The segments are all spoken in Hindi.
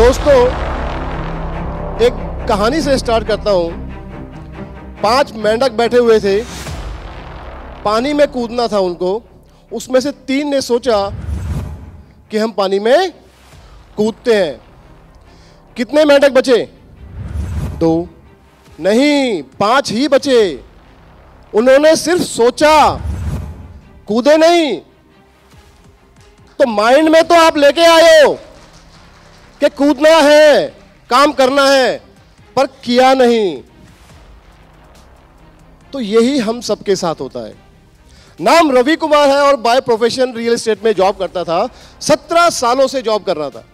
दोस्तों, एक कहानी से स्टार्ट करता हूं। 5 मेंढक बैठे हुए थे, पानी में कूदना था उनको। उसमें से 3 ने सोचा कि हम पानी में कूदते हैं। कितने मेंढक बचे? 2 नहीं, 5 ही बचे। उन्होंने सिर्फ सोचा, कूदे नहीं। तो माइंड में तो आप लेके आए हो कि कूदना है, काम करना है, पर किया नहीं। तो यही हम सबके साथ होता है। नाम रवि कुमार है और बाय प्रोफेशन रियल एस्टेट में जॉब करता था। 17 सालों से जॉब कर रहा था।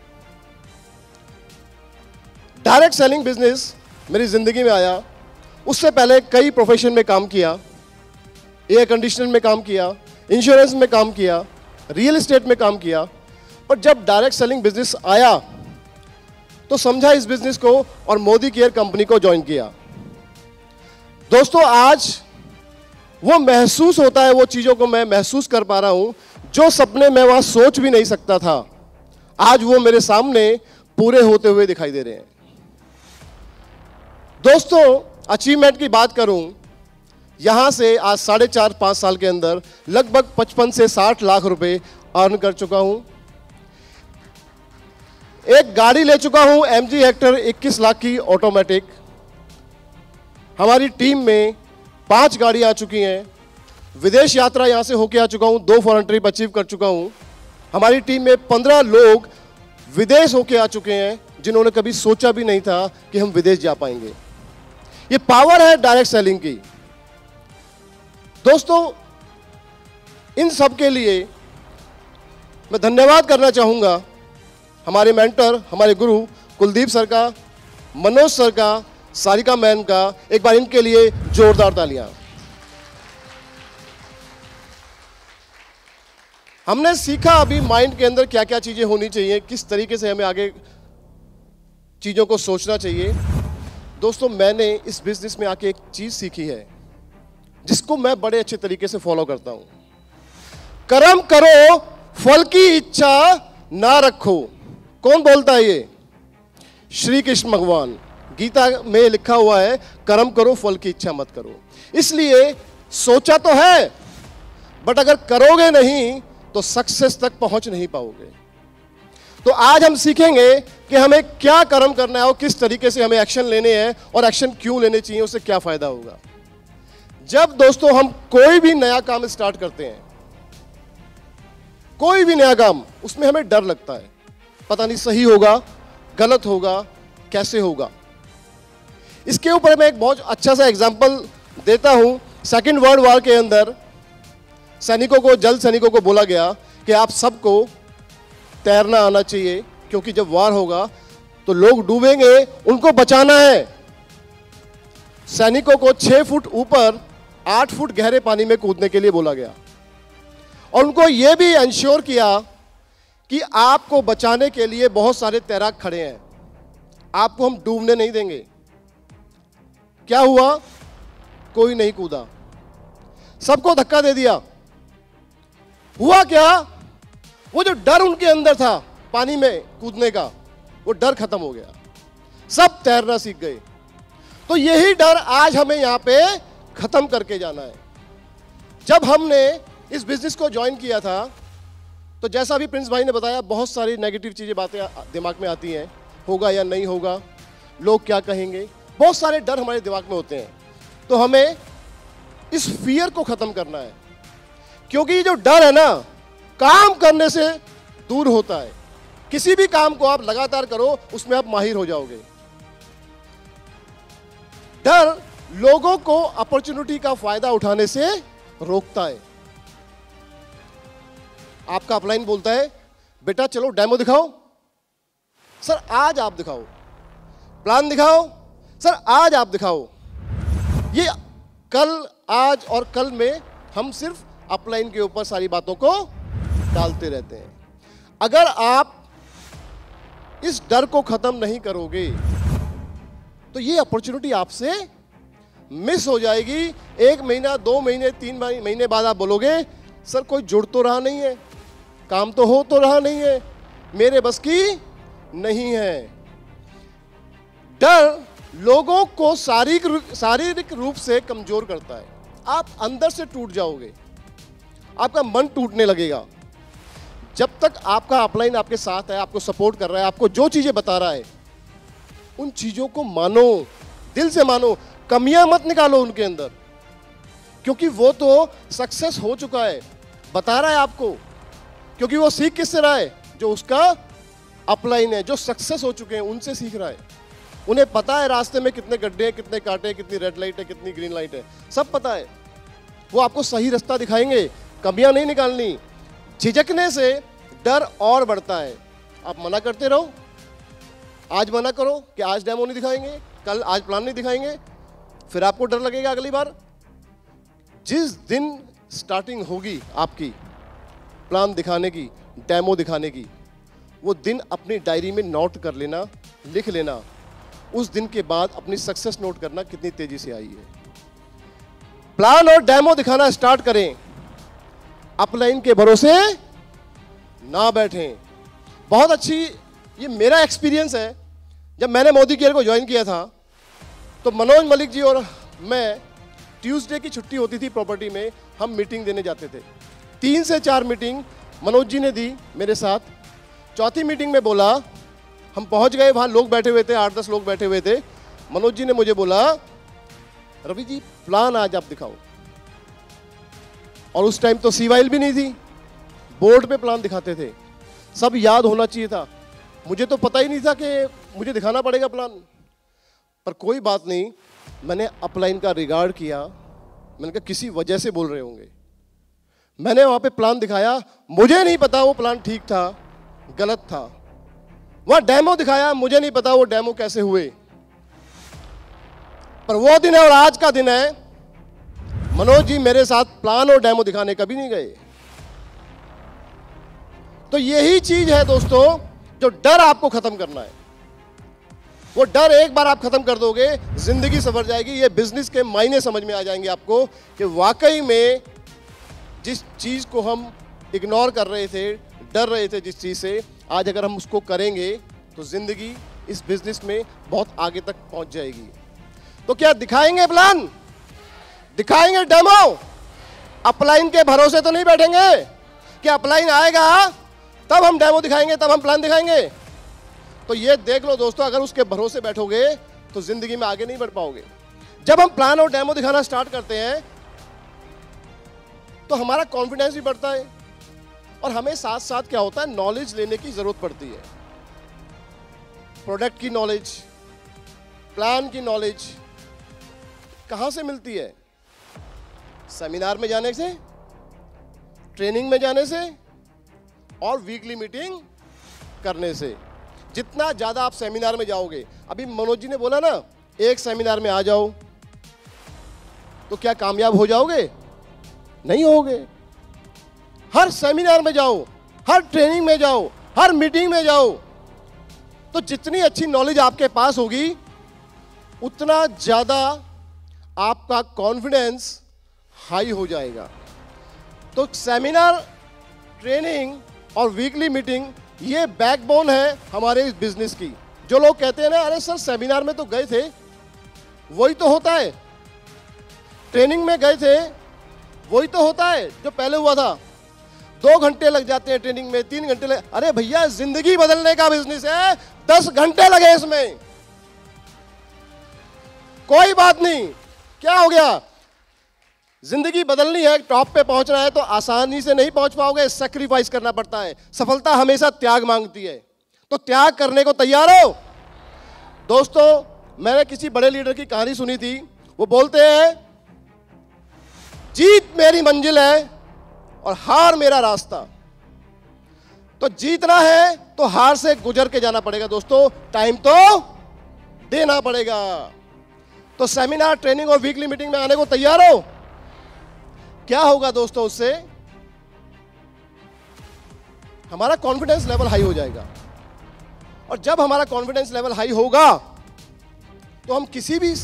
डायरेक्ट सेलिंग बिजनेस मेरी जिंदगी में आया। उससे पहले कई प्रोफेशन में काम किया, एयर कंडीशनर में काम किया, इंश्योरेंस में काम किया, रियल एस्टेट में काम किया। पर जब डायरेक्ट सेलिंग बिजनेस आया तो समझा इस बिजनेस को और मोदी केयर कंपनी को ज्वाइन किया। दोस्तों, आज वो महसूस होता है, वो चीजों को मैं महसूस कर पा रहा हूं जो सपने में वहां सोच भी नहीं सकता था। आज वो मेरे सामने पूरे होते हुए दिखाई दे रहे हैं। दोस्तों, अचीवमेंट की बात करूं, यहां से आज 4.5-5 साल के अंदर लगभग 55 से 60 लाख रुपए अर्न कर चुका हूं। एक गाड़ी ले चुका हूं MG हेक्टर 21 लाख की ऑटोमेटिक। हमारी टीम में 5 गाड़ी आ चुकी हैं। विदेश यात्रा यहां से होके आ चुका हूं, 2 फॉरेन ट्रिप अचीव कर चुका हूं। हमारी टीम में 15 लोग विदेश होके आ चुके हैं जिन्होंने कभी सोचा भी नहीं था कि हम विदेश जा पाएंगे। ये पावर है डायरेक्ट सेलिंग की। दोस्तों, इन सब के लिए मैं धन्यवाद करना चाहूंगा हमारे मेंटर, हमारे गुरु कुलदीप सर का, मनोज सर का, सारिका मैन का। एक बार इनके लिए जोरदार तालियां। हमने सीखा अभी माइंड के अंदर क्या क्या चीजें होनी चाहिए, किस तरीके से हमें आगे चीजों को सोचना चाहिए। दोस्तों, मैंने इस बिजनेस में आके एक चीज सीखी है जिसको मैं बड़े अच्छे तरीके से फॉलो करता हूं। कर्म करो, फल की इच्छा ना रखो। कौन बोलता है ये? श्री कृष्ण भगवान। गीता में लिखा हुआ है, कर्म करो, फल की इच्छा मत करो। इसलिए सोचा तो है, बट अगर करोगे नहीं तो सक्सेस तक पहुंच नहीं पाओगे। तो आज हम सीखेंगे कि हमें क्या कर्म करना है और किस तरीके से हमें एक्शन लेने हैं और एक्शन क्यों लेने चाहिए, उससे क्या फायदा होगा। जब दोस्तों हम कोई भी नया काम स्टार्ट करते हैं, कोई भी नया काम, उसमें हमें डर लगता है, पता नहीं सही होगा, गलत होगा, कैसे होगा। इसके ऊपर मैं एक बहुत अच्छा सा एग्जांपल देता हूं। सेकेंड वर्ल्ड वॉर के अंदर सैनिकों को, जल सैनिकों को बोला गया कि आप सबको तैरना आना चाहिए, क्योंकि जब वार होगा तो लोग डूबेंगे, उनको बचाना है। सैनिकों को 6 फुट ऊपर 8 फुट गहरे पानी में कूदने के लिए बोला गया और उनको यह भी इंश्योर किया कि आपको बचाने के लिए बहुत सारे तैराक खड़े हैं, आपको हम डूबने नहीं देंगे। क्या हुआ? कोई नहीं कूदा, सबको धक्का दे दिया। हुआ क्या? वो जो डर उनके अंदर था पानी में कूदने का, वो डर खत्म हो गया, सब तैरना सीख गए। तो यही डर आज हमें यहां पे खत्म करके जाना है। जब हमने इस बिजनेस को ज्वाइन किया था तो जैसा भी प्रिंस भाई ने बताया, बहुत सारी नेगेटिव चीजें, बातें दिमाग में आती हैं, होगा या नहीं होगा, लोग क्या कहेंगे, बहुत सारे डर हमारे दिमाग में होते हैं। तो हमें इस फियर को खत्म करना है, क्योंकि ये जो डर है ना, काम करने से दूर होता है। किसी भी काम को आप लगातार करो, उसमें आप माहिर हो जाओगे। डर लोगों को अपॉर्चुनिटी का फायदा उठाने से रोकता है। आपका अपलाइन बोलता है, बेटा चलो डेमो दिखाओ। सर आज आप दिखाओ। प्लान दिखाओ। सर आज आप दिखाओ। ये कल, आज और कल में हम सिर्फ अपलाइन के ऊपर सारी बातों को डालते रहते हैं। अगर आप इस डर को खत्म नहीं करोगे तो ये अपॉर्चुनिटी आपसे मिस हो जाएगी। 1 महीना, 2 महीने, 3 महीने बाद आप बोलोगे, सर कोई जुड़ तो रहा नहीं है, काम तो हो तो रहा नहीं है, मेरे बस की नहीं है। डर लोगों को शारीरिक रूप से कमजोर करता है। आप अंदर से टूट जाओगे, आपका मन टूटने लगेगा। जब तक आपका अपलाइन आपके साथ है, आपको सपोर्ट कर रहा है, आपको जो चीजें बता रहा है, उन चीजों को मानो, दिल से मानो, कमियां मत निकालो उनके अंदर, क्योंकि वो तो सक्सेस हो चुका है, बता रहा है आपको। क्योंकि वो सीख किससे रहा है? जो उसका अपलाइन है, जो सक्सेस हो चुके हैं उनसे सीख रहा है। उन्हें पता है रास्ते में कितने गड्ढे हैं, कितने कांटे हैं, कितनी रेड लाइट है, कितनी ग्रीन लाइट है, सब पता है। वो आपको सही रास्ता दिखाएंगे, कमियां नहीं निकालनी। झिझकने से डर और बढ़ता है। आप मना करते रहो, आज मना करो कि आज डेमो नहीं दिखाएंगे, कल आज प्लान नहीं दिखाएंगे, फिर आपको डर लगेगा अगली बार। जिस दिन स्टार्टिंग होगी आपकी प्लान दिखाने की, डेमो दिखाने की, वो दिन अपनी डायरी में नोट कर लेना, लिख लेना। उस दिन के बाद अपनी सक्सेस नोट करना कितनी तेजी से आई है। प्लान और डेमो दिखाना स्टार्ट करें, अपलाइन के भरोसे ना बैठें। बहुत अच्छी, ये मेरा एक्सपीरियंस है। जब मैंने मोदी केयर को ज्वाइन किया था तो मनोज मलिक जी और मैं, ट्यूसडे की छुट्टी होती थी प्रॉपर्टी में, हम मीटिंग देने जाते थे। 3 से 4 मीटिंग मनोज जी ने दी मेरे साथ। चौथी मीटिंग में बोला, हम पहुंच गए, वहां लोग बैठे हुए थे, 8-10 लोग बैठे हुए थे। मनोज जी ने मुझे बोला, रवि जी प्लान आज आप दिखाओ। और उस टाइम तो सीवाइल भी नहीं थी, बोर्ड पे प्लान दिखाते थे, सब याद होना चाहिए था। मुझे तो पता ही नहीं था कि मुझे दिखाना पड़ेगा प्लान। पर कोई बात नहीं, मैंने अपलाइन का रिगार्ड किया। मैंने कहा किसी वजह से बोल रहे होंगे। मैंने वहां पे प्लान दिखाया, मुझे नहीं पता वो प्लान ठीक था गलत था। वहां डेमो दिखाया, मुझे नहीं पता वो डेमो कैसे हुए। पर वो दिन है और आज का दिन है, मनोज जी मेरे साथ प्लान और डेमो दिखाने कभी नहीं गए। तो यही चीज है दोस्तों, जो डर आपको खत्म करना है। वो डर एक बार आप खत्म कर दोगे, जिंदगी संवर जाएगी। ये बिजनेस के मायने समझ में आ जाएंगे आपको कि वाकई में जिस चीज को हम इग्नोर कर रहे थे, डर रहे थे जिस चीज से, आज अगर हम उसको करेंगे तो जिंदगी इस बिजनेस में बहुत आगे तक पहुंच जाएगी। तो क्या दिखाएंगे प्लान, दिखाएंगे डेमो? अपलाइन के भरोसे तो नहीं बैठेंगे कि अपलाइन आएगा तब हम डेमो दिखाएंगे, तब हम प्लान दिखाएंगे। तो ये देख लो दोस्तों, अगर उसके भरोसे बैठोगे तो जिंदगी में आगे नहीं बढ़ पाओगे। जब हम प्लान और डेमो दिखाना स्टार्ट करते हैं तो हमारा कॉन्फिडेंस भी बढ़ता है, और हमें साथ साथ क्या होता है, नॉलेज लेने की जरूरत पड़ती है। प्रोडक्ट की नॉलेज, प्लान की नॉलेज कहां से मिलती है? सेमिनार में जाने से, ट्रेनिंग में जाने से, और वीकली मीटिंग करने से। जितना ज्यादा आप सेमिनार में जाओगे, अभी मनोज जी ने बोला ना, एक सेमिनार में आ जाओ तो क्या कामयाब हो जाओगे? नहीं होगे। हर सेमिनार में जाओ, हर ट्रेनिंग में जाओ, हर मीटिंग में जाओ, तो जितनी अच्छी नॉलेज आपके पास होगी उतना ज्यादा आपका कॉन्फिडेंस हाई हो जाएगा। तो सेमिनार, ट्रेनिंग और वीकली मीटिंग ये बैकबोन है हमारे इस बिजनेस की। जो लोग कहते हैं ना, अरे सर सेमिनार में तो गए थे, वही तो होता है। ट्रेनिंग में गए थे, वही तो होता है जो पहले हुआ था। 2 घंटे लग जाते हैं ट्रेनिंग में, 3 घंटे लग। अरे भैया, जिंदगी बदलने का बिजनेस है, 10 घंटे लगे इसमें, कोई बात नहीं। क्या हो गया? जिंदगी बदलनी है, टॉप पे पहुंचना है तो आसानी से नहीं पहुंच पाओगे, सैक्रिफाइस करना पड़ता है। सफलता हमेशा त्याग मांगती है, तो त्याग करने को तैयार हो? दोस्तों, मैंने किसी बड़े लीडर की कहानी सुनी थी। वो बोलते हैं, जीत मेरी मंजिल है और हार मेरा रास्ता। तो जीतना है तो हार से गुजर के जाना पड़ेगा दोस्तों, टाइम तो देना पड़ेगा। तो सेमिनार, ट्रेनिंग और वीकली मीटिंग में आने को तैयार हो? क्या होगा दोस्तों? उससे हमारा कॉन्फिडेंस लेवल हाई हो जाएगा, और जब हमारा कॉन्फिडेंस लेवल हाई होगा तो हम किसी भी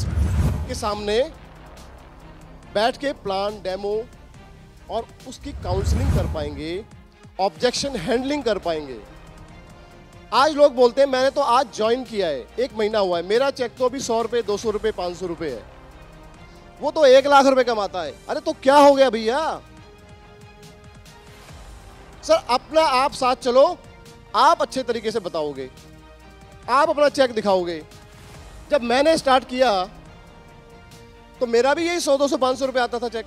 के सामने बैठ के प्लान, डेमो और उसकी काउंसलिंग कर पाएंगे, ऑब्जेक्शन हैंडलिंग कर पाएंगे। आज लोग बोलते हैं मैंने तो आज ज्वाइन किया है, 1 महीना हुआ है, मेरा चेक तो अभी 100 रुपये, 200 रुपये, 500 रुपये है, वो तो 1 लाख रुपए कमाता है। अरे तो क्या हो गया भैया? सर अपना आप साथ चलो, आप अच्छे तरीके से बताओगे, आप अपना चेक दिखाओगे। जब मैंने स्टार्ट किया तो मेरा भी यही 100, 200, 500 रुपये आता था चेक,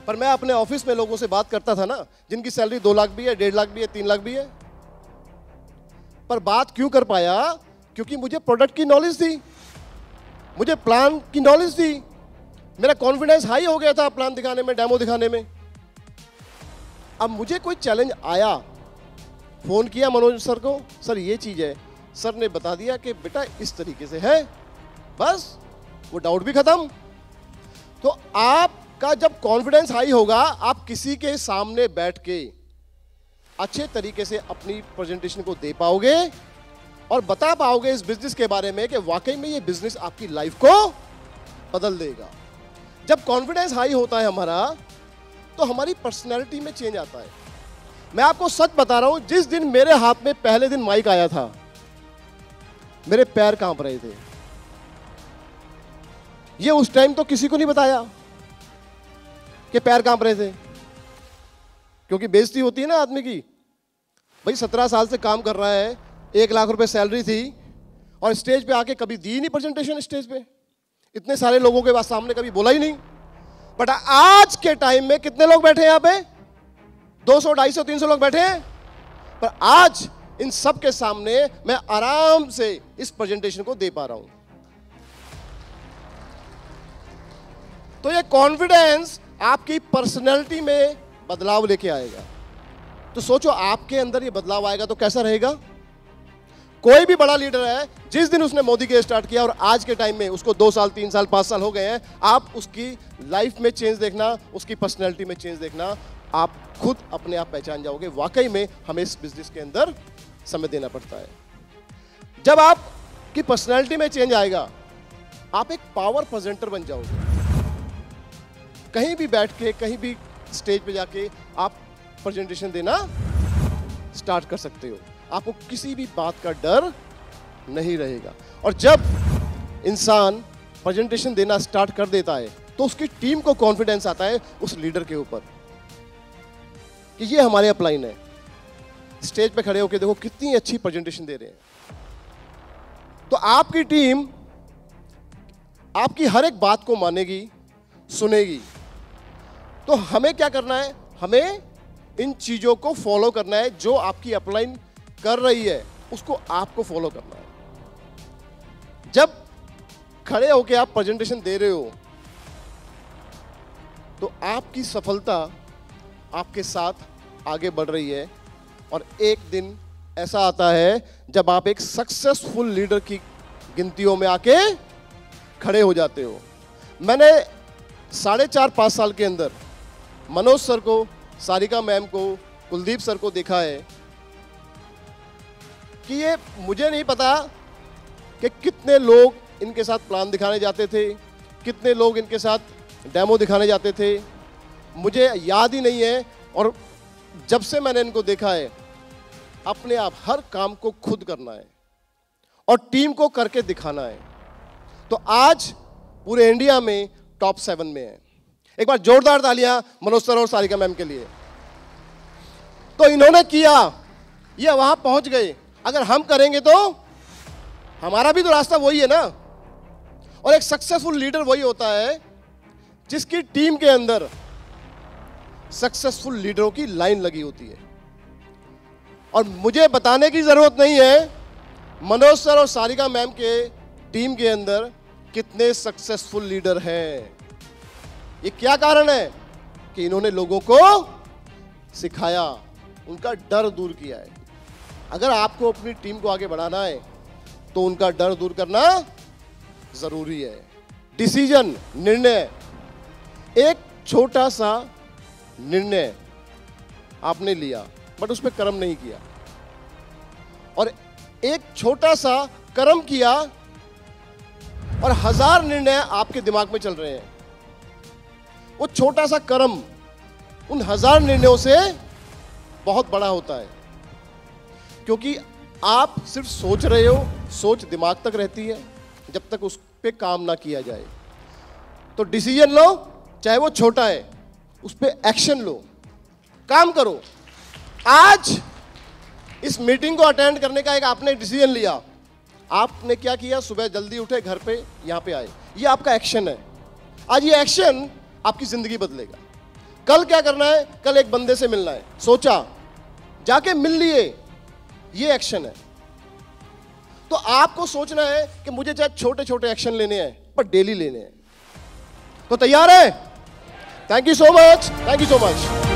पर मैं अपने ऑफिस में लोगों से बात करता था ना, जिनकी सैलरी 2 लाख भी है, 1.5 लाख भी है, 3 लाख भी है। पर बात क्यों कर पाया? क्योंकि मुझे प्रोडक्ट की नॉलेज थी, मुझे प्लान की नॉलेज थी, मेरा कॉन्फिडेंस हाई हो गया था प्लान दिखाने में, डेमो दिखाने में। अब मुझे कोई चैलेंज आया, फोन किया मनोज सर को, सर ये चीज है, सर ने बता दिया कि बेटा इस तरीके से है, बस वो डाउट भी खत्म। तो आपका जब कॉन्फिडेंस हाई होगा, आप किसी के सामने बैठ के अच्छे तरीके से अपनी प्रेजेंटेशन को दे पाओगे और बता पाओगे इस बिजनेस के बारे में कि वाकई में ये बिजनेस आपकी लाइफ को बदल देगा। जब कॉन्फिडेंस हाई होता है हमारा, तो हमारी पर्सनैलिटी में चेंज आता है। मैं आपको सच बता रहा हूं, जिस दिन मेरे हाथ में पहले दिन माइक आया था, मेरे पैर कांप रहे थे। ये उस टाइम तो किसी को नहीं बताया कि पैर कांप रहे थे, क्योंकि बेइज्जती होती है ना आदमी की। भाई 17 साल से काम कर रहा है, 1 लाख रुपए सैलरी थी, और स्टेज पे आके कभी दी नहीं प्रेजेंटेशन, स्टेज पे इतने सारे लोगों के सामने कभी बोला ही नहीं। बट आज के टाइम में कितने लोग बैठे हैं यहाँ पे? 200, 250, 300 लोग बैठे हैं। पर आज इन सब के सामने मैं आराम से इस प्रेजेंटेशन को दे पा रहा हूं। तो ये कॉन्फिडेंस आपकी पर्सनैलिटी में बदलाव लेके आएगा। तो सोचो, आपके अंदर ये बदलाव आएगा तो कैसा रहेगा? कोई भी बड़ा लीडर है, जिस दिन उसने मोदी के स्टार्ट किया और आज के टाइम में उसको 2 साल, 3 साल, 5 साल हो गए हैं, आप उसकी लाइफ में चेंज देखना, उसकी पर्सनैलिटी में चेंज देखना, आप खुद अपने आप पहचान जाओगे वाकई में हमें इस बिजनेस के अंदर समय देना पड़ता है। जब आपकी पर्सनैलिटी में चेंज आएगा, आप एक पावर प्रेजेंटर बन जाओगे। कहीं भी बैठ के, कहीं भी स्टेज पे जाके आप प्रेजेंटेशन देना स्टार्ट कर सकते हो। आपको किसी भी बात का डर नहीं रहेगा। और जब इंसान प्रेजेंटेशन देना स्टार्ट कर देता है, तो उसकी टीम को कॉन्फिडेंस आता है उस लीडर के ऊपर कि ये हमारे अपलाइन है। स्टेज पे खड़े होकर देखो कितनी अच्छी प्रेजेंटेशन दे रहे हैं। तो आपकी टीम आपकी हर एक बात को मानेगी, सुनेगी। तो हमें क्या करना है? हमें इन चीजों को फॉलो करना है। जो आपकी अपलाइन कर रही है उसको आपको फॉलो करना है। जब खड़े होकर आप प्रेजेंटेशन दे रहे हो, तो आपकी सफलता आपके साथ आगे बढ़ रही है। और एक दिन ऐसा आता है जब आप एक सक्सेसफुल लीडर की गिनतियों में आके खड़े हो जाते हो। मैंने 4.5-5 साल के अंदर मनोज सर को, सारिका मैम को, कुलदीप सर को देखा है कि ये मुझे नहीं पता कि कितने लोग इनके साथ प्लान दिखाने जाते थे, कितने लोग इनके साथ डेमो दिखाने जाते थे, मुझे याद ही नहीं है। और जब से मैंने इनको देखा है, अपने आप हर काम को खुद करना है और टीम को करके दिखाना है। तो आज पूरे इंडिया में टॉप 7 में है। एक बार जोरदार तालियां मनोज सर और सारिका मैम के लिए। तो इन्होंने किया, ये वहां पहुंच गए। अगर हम करेंगे तो हमारा भी तो रास्ता वही है ना। और एक सक्सेसफुल लीडर वही होता है जिसकी टीम के अंदर सक्सेसफुल लीडरों की लाइन लगी होती है। और मुझे बताने की जरूरत नहीं है मनोज सर और सारिका मैम के टीम के अंदर कितने सक्सेसफुल लीडर हैं। ये क्या कारण है? कि इन्होंने लोगों को सिखाया, उनका डर दूर किया है। अगर आपको अपनी टीम को आगे बढ़ाना है तो उनका डर दूर करना जरूरी है। डिसीजन, निर्णय, एक छोटा सा निर्णय आपने लिया बट उस पर कर्म नहीं किया, और एक छोटा सा कर्म किया और 1000 निर्णय आपके दिमाग में चल रहे हैं। वो छोटा सा कर्म उन 1000 निर्णयों से बहुत बड़ा होता है, क्योंकि आप सिर्फ सोच रहे हो, सोच दिमाग तक रहती है जब तक उस पे काम ना किया जाए। तो डिसीजन लो, चाहे वो छोटा है, उस पे एक्शन लो, काम करो। आज इस मीटिंग को अटेंड करने का एक आपने डिसीजन लिया। आपने क्या किया? सुबह जल्दी उठे, घर पे यहां पे आए। ये आपका एक्शन है। आज ये एक्शन आपकी जिंदगी बदलेगा। कल क्या करना है? कल एक बंदे से मिलना है, सोचा, जाके मिल लिए, ये एक्शन है। तो आपको सोचना है कि मुझे चाहे छोटे छोटे एक्शन लेने हैं, पर डेली लेने हैं। तो तैयार है? Thank you so much, thank you so much.